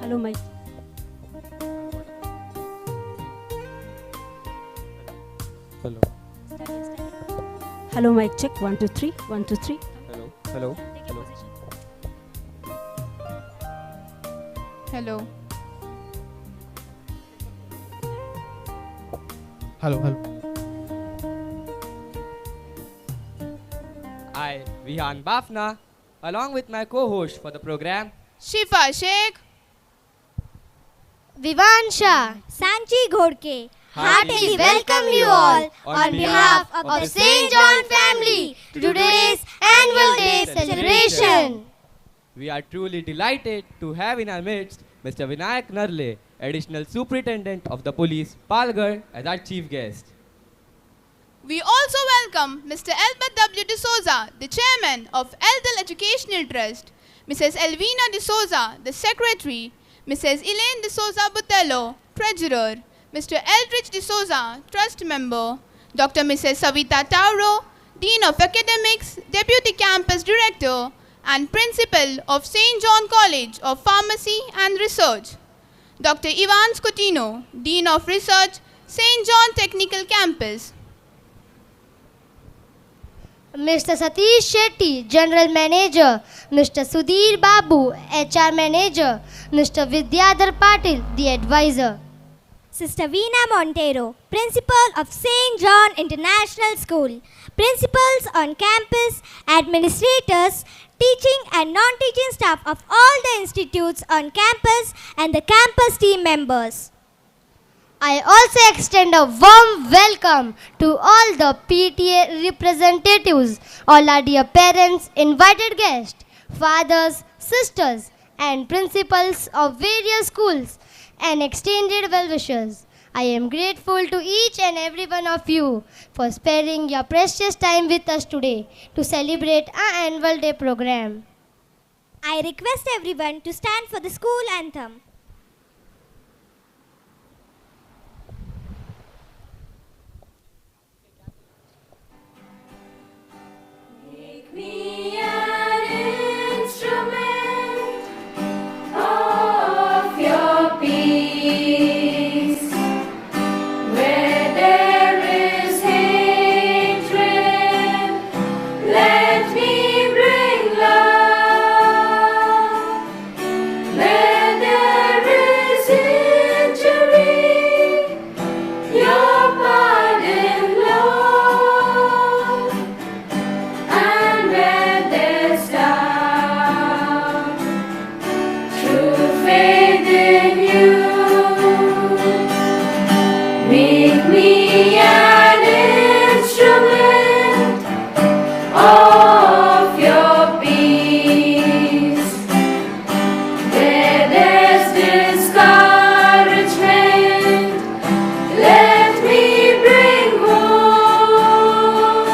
Hello, Mike. Hello. Hello, mic check. 1, 2, 3. 1, 2, 3. Hello. Hello. Hello. Hello. Hello. Hello. I, Vihan Bafna, along with my co-host for the program, Shifa Sheikh. Vivansha, Sanchi Ghodke, heartily welcome you all on behalf of the St. John family to today's Annual Day celebration. we are truly delighted to have in our midst Mr. Vinayak Narle, Additional Superintendent of the Police, Palghar, as our chief guest. We also welcome Mr. Albert W. D'Souza, the Chairman of Eldel Educational Trust, Mrs. Elvina D'Souza, the Secretary, Mrs. Elaine D'Souza Botello, Treasurer, Mr. Eldridge D'Souza, Trust Member, Dr. Mrs. Savita Tauro, Dean of Academics, Deputy Campus Director, and Principal of St. John College of Pharmacy and Research, Dr. Ivan Scutino, Dean of Research, St. John Technical Campus, Mr. Satish Shetty, General Manager, Mr. Sudhir Babu, HR Manager, Mr. Vidyadhar Patil, the Advisor. Sister Veena Montero, Principal of St. John International School, Principals on campus, Administrators, teaching and non-teaching staff of all the institutes on campus and the campus team members. I also extend a warm welcome to all the PTA representatives, all our dear parents, invited guests, fathers, sisters, and principals of various schools, and extended well-wishers. I am grateful to each and every one of you for sparing your precious time with us today to celebrate our Annual Day program. I request everyone to stand for the school anthem. Me an instrument of your peace, where there is hatred, let me bring love. Where there is injury, your pardon, Lord. And where there's doubt, true faith in you, make me an instrument of your peace. Where there's discouragement, let me bring hope.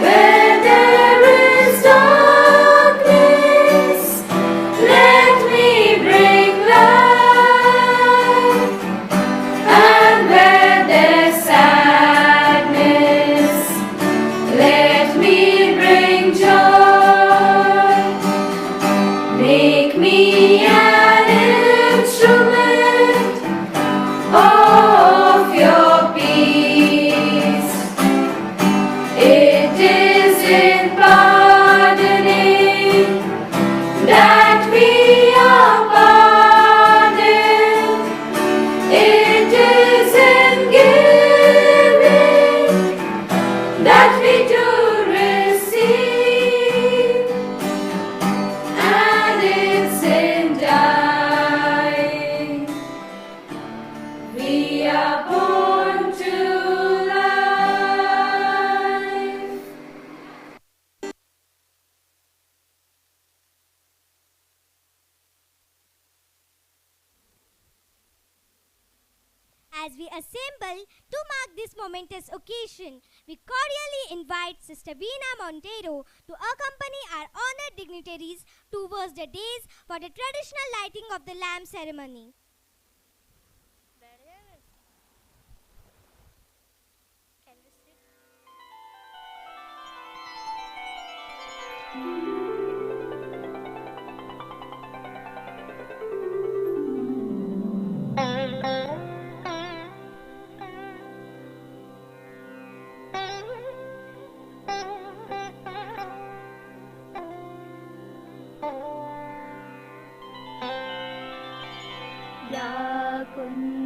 Where there is darkness, let me bring light. And where there's sadness, let me bring joy. Make me an instrument of your peace. It is in pardoning that we are pardoned. It is in giving that we do receive. And it's in dying we are born to life. As we assemble to mark this momentous occasion, we cordially invite Sister Veena Montero to accompany our honored dignitaries towards the days for the traditional lighting of the lamp ceremony. one.